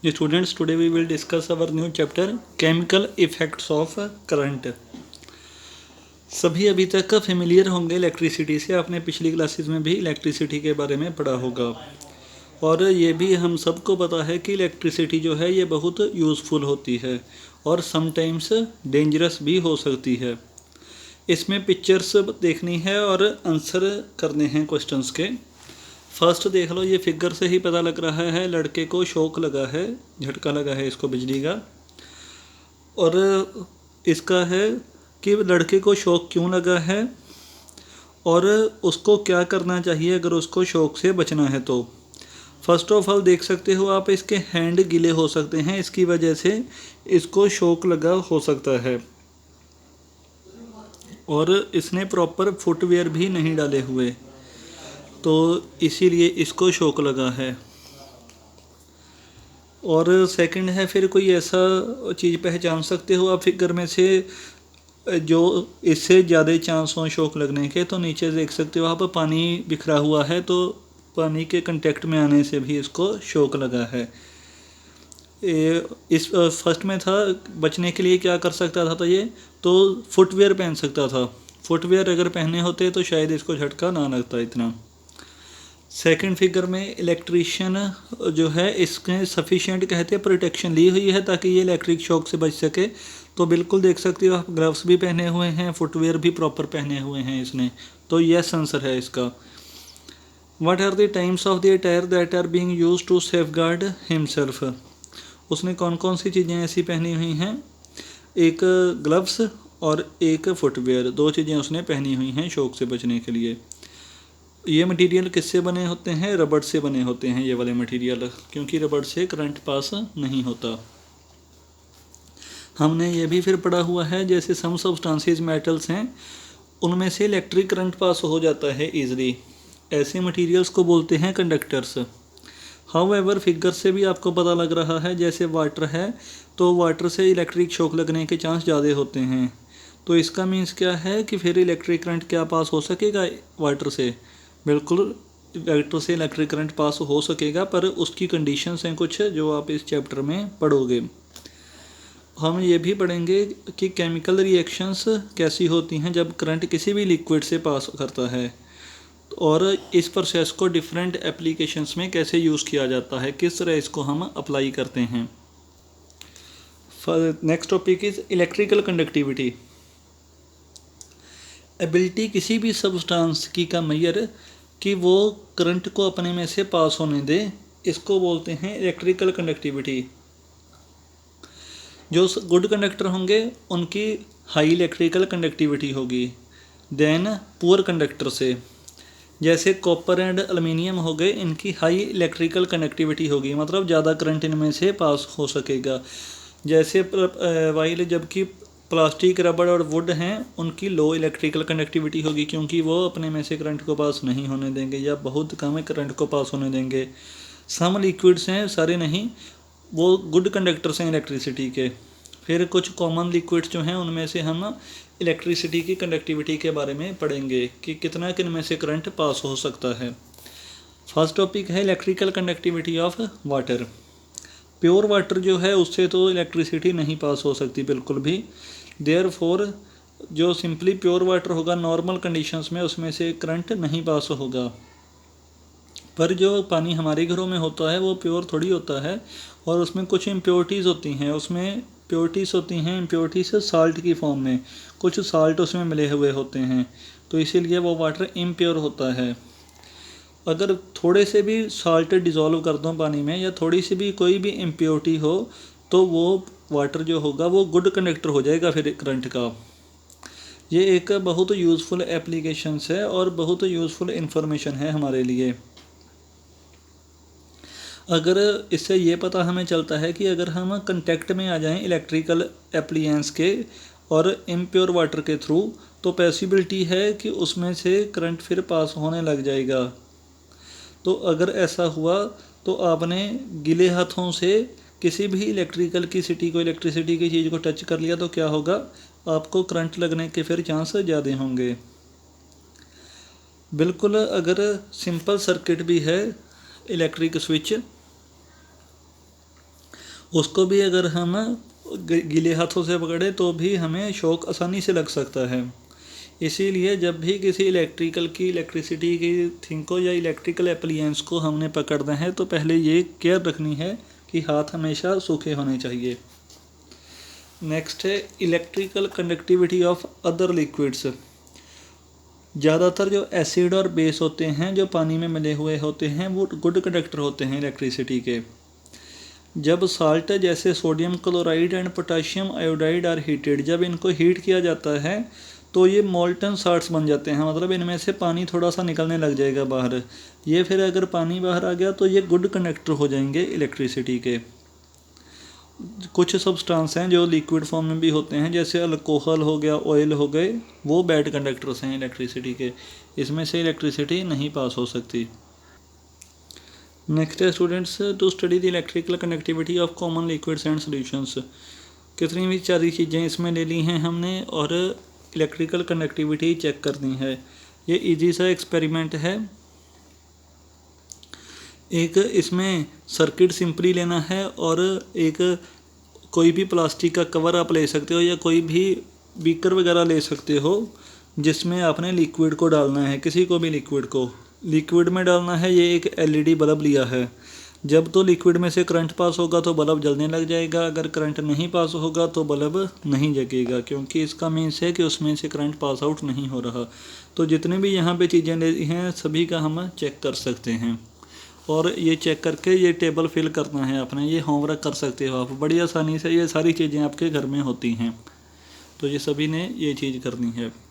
Students, today we will discuss our new chapter Chemical Effects of Current। सभी अभी तक familiar होंगे electricity से, आपने पिछली क्लासेस में भी इलेक्ट्रिसिटी के बारे में पढ़ा होगा। और ये भी हम सबको पता है कि इलेक्ट्रिसिटी जो है ये बहुत यूज़फुल होती है और समटाइम्स डेंजरस भी हो सकती है। इसमें पिक्चर्स देखनी है और आंसर करने हैं क्वेश्चंस के। फर्स्ट देख लो, ये फिगर से ही पता लग रहा है लड़के को शॉक लगा है, झटका लगा है इसको बिजली का। और इसका है कि लड़के को शॉक क्यों लगा है और उसको क्या करना चाहिए अगर उसको शॉक से बचना है तो। फर्स्ट ऑफ ऑल देख सकते हो आप, इसके हैंड गीले हो सकते हैं, इसकी वजह से इसको शॉक लगा हो सकता है। और इसने प्रॉपर फुटवेयर भी नहीं डाले हुए, तो इसीलिए इसको शॉक लगा है। और सेकंड है, फिर कोई ऐसा चीज़ पहचान सकते हो आप फिगर में से जो इससे ज़्यादा चांस हो शॉक लगने के, तो नीचे देख सकते हो आप पानी बिखरा हुआ है, तो पानी के कांटेक्ट में आने से भी इसको शॉक लगा है। इस फर्स्ट में था बचने के लिए क्या कर सकता था, तो ये तो फुटवेयर पहन सकता था। फुटवेयर अगर पहने होते तो शायद इसको झटका ना लगता इतना। सेकंड फिगर में इलेक्ट्रिशियन जो है इसके सफिशिएंट कहते हैं प्रोटेक्शन ली हुई है ताकि ये इलेक्ट्रिक शॉक से बच सके। तो बिल्कुल देख सकते हो आप, ग्लव्स भी पहने हुए हैं, फुटवेयर भी प्रॉपर पहने हुए हैं इसने, तो यस आंसर है इसका। What are the times of the attire that are being used to safeguard himself. उसने कौन कौन सी चीज़ें ऐसी पहनी हुई हैं, एक ग्लव्स और एक फुटवेयर, दो चीज़ें उसने पहनी हुई हैं शॉक से बचने के लिए। ये मटेरियल किससे बने होते हैं, रबड़ से बने होते हैं ये वाले मटेरियल, क्योंकि रबड़ से करंट पास नहीं होता। हमने ये भी फिर पढ़ा हुआ है, जैसे सम सब्सटेंसेस मेटल्स हैं उनमें से इलेक्ट्रिक करंट पास हो जाता है ईजिली, ऐसे मटेरियल्स को बोलते हैं कंडक्टर्स। हाउएवर फिगर से भी आपको पता लग रहा है, जैसे वाटर है तो वाटर से इलेक्ट्रिक शॉक लगने के चांस ज़्यादा होते हैं। तो इसका मीन्स क्या है कि फिर इलेक्ट्रिक करंट क्या पास हो सकेगा वाटर से, बिल्कुल वाटर से इलेक्ट्रिक करंट पास हो सकेगा, पर उसकी कंडीशंस हैं कुछ जो आप इस चैप्टर में पढ़ोगे। हम ये भी पढ़ेंगे कि केमिकल रिएक्शंस कैसी होती हैं जब करंट किसी भी लिक्विड से पास करता है, और इस प्रोसेस को डिफरेंट एप्लीकेशंस में कैसे यूज़ किया जाता है, किस तरह इसको हम अप्लाई करते हैं। Next topic is electrical conductivity. Ability किसी भी सब्सटेंस की का मेजर कि वो करंट को अपने में से पास होने दे, इसको बोलते हैं इलेक्ट्रिकल कंडक्टिविटी। जो गुड कंडक्टर होंगे उनकी हाई इलेक्ट्रिकल कंडक्टिविटी होगी देन पुअर कंडक्टर से, जैसे कॉपर एंड एल्युमिनियम हो गए, इनकी हाई इलेक्ट्रिकल कंडक्टिविटी होगी, मतलब ज़्यादा करंट इनमें से पास हो सकेगा। जैसे वाइल जबकि प्लास्टिक, रबड़ और वुड हैं उनकी लो इलेक्ट्रिकल कंडक्टिविटी होगी, क्योंकि वो अपने में से करंट को पास नहीं होने देंगे या बहुत कम करंट को पास होने देंगे। सम लिक्विड्स हैं, सारे नहीं, वो गुड कंडक्टर्स हैं इलेक्ट्रिसिटी के। फिर कुछ कॉमन लिक्विड्स जो हैं उनमें से हम इलेक्ट्रिसिटी की कंडक्टिविटी के बारे में पढ़ेंगे कि कितना किन में से करंट पास हो सकता है। फर्स्ट टॉपिक है electrical conductivity of water. Pure water जो है उससे तो इलेक्ट्रिसिटी नहीं पास हो सकती बिल्कुल भी, देयरफॉर जो सिंपली प्योर वाटर होगा नॉर्मल कंडीशंस में उसमें से करंट नहीं पास होगा। पर जो पानी हमारे घरों में होता है वो प्योर थोड़ी होता है, और उसमें कुछ इम्प्योरिटीज़ होती हैं, उसमें प्योरिटीज़ होती हैं, इम्प्योरिटीज़ साल्ट की फॉर्म में, कुछ साल्ट उसमें मिले हुए होते हैं, तो इसीलिए वो वाटर इम्प्योर होता है। अगर थोड़े से भी साल्ट डिज़ोल्व कर दो पानी में या थोड़ी सी भी कोई भी इम्प्योरिटी हो तो वो वाटर जो होगा वो गुड कंडक्टर हो जाएगा फिर करंट का। ये एक बहुत यूज़फुल एप्लीकेशंस है और बहुत यूज़फुल इंफॉर्मेशन है हमारे लिए। अगर इससे ये पता हमें चलता है कि अगर हम कंटेक्ट में आ जाएं इलेक्ट्रिकल एप्लियंस के और इम्प्योर वाटर के थ्रू, तो पॉसिबिलिटी है कि उसमें से करंट फिर पास होने लग जाएगा। तो अगर ऐसा हुआ तो आपने गीले हाथों से किसी भी इलेक्ट्रिसिटी की चीज़ को टच कर लिया तो क्या होगा, आपको करंट लगने के फिर चांस ज़्यादा होंगे। बिल्कुल अगर सिंपल सर्किट भी है इलेक्ट्रिक स्विच, उसको भी अगर हम गीले हाथों से पकड़े तो भी हमें शॉक आसानी से लग सकता है। इसीलिए जब भी किसी इलेक्ट्रिसिटी की थिंग को या इलेक्ट्रिकल एप्लियंस को हमने पकड़ना है तो पहले ये केयर रखनी है कि हाथ हमेशा सूखे होने चाहिए। नेक्स्ट है electrical conductivity of other liquids. ज़्यादातर जो एसिड और बेस होते हैं जो पानी में मिले हुए होते हैं वो गुड कंडक्टर होते हैं इलेक्ट्रिसिटी के। जब साल्ट जैसे sodium chloride and potassium iodide are heated, जब इनको हीट किया जाता है तो ये मोल्टन साल्ट्स बन जाते हैं, मतलब इनमें से पानी थोड़ा सा निकलने लग जाएगा बाहर। ये फिर अगर पानी बाहर आ गया तो ये गुड कंडक्टर हो जाएंगे इलेक्ट्रिसिटी के। कुछ सब्सटेंस हैं जो लिक्विड फॉर्म में भी होते हैं, जैसे अल्कोहल हो गया, ऑयल हो गए, वो बैड कंडक्टर्स हैं इलेक्ट्रिसिटी के, इसमें से इलेक्ट्रिसिटी नहीं पास हो सकती। नेक्स्ट है students, to study the electrical connectivity of common liquids and solutions. कितनी भी सारी चीज़ें इसमें ले ली हैं हमने और इलेक्ट्रिकल कनेक्टिविटी चेक करनी है। ये इजी सा एक्सपेरिमेंट है। एक इसमें सर्किट सिंपली लेना है और एक कोई भी प्लास्टिक का कवर आप ले सकते हो या कोई भी बीकर वगैरह ले सकते हो जिसमें आपने लिक्विड को डालना है, किसी को भी लिक्विड को लिक्विड में डालना है। ये एक एलईडी बल्ब लिया है। जब तो लिक्विड में से करंट पास होगा तो बल्ब जलने लग जाएगा, अगर करंट नहीं पास होगा तो बल्ब नहीं जगेगा, क्योंकि इसका मीन्स है कि उसमें से करंट पास आउट नहीं हो रहा। तो जितने भी यहाँ पे चीज़ें ले हैं सभी का हम चेक कर सकते हैं और ये चेक करके ये टेबल फिल करना है आपने। ये होमवर्क कर सकते हो आप बड़ी आसानी से, ये सारी चीज़ें आपके घर में होती हैं, तो ये सभी ने ये चीज़ करनी है।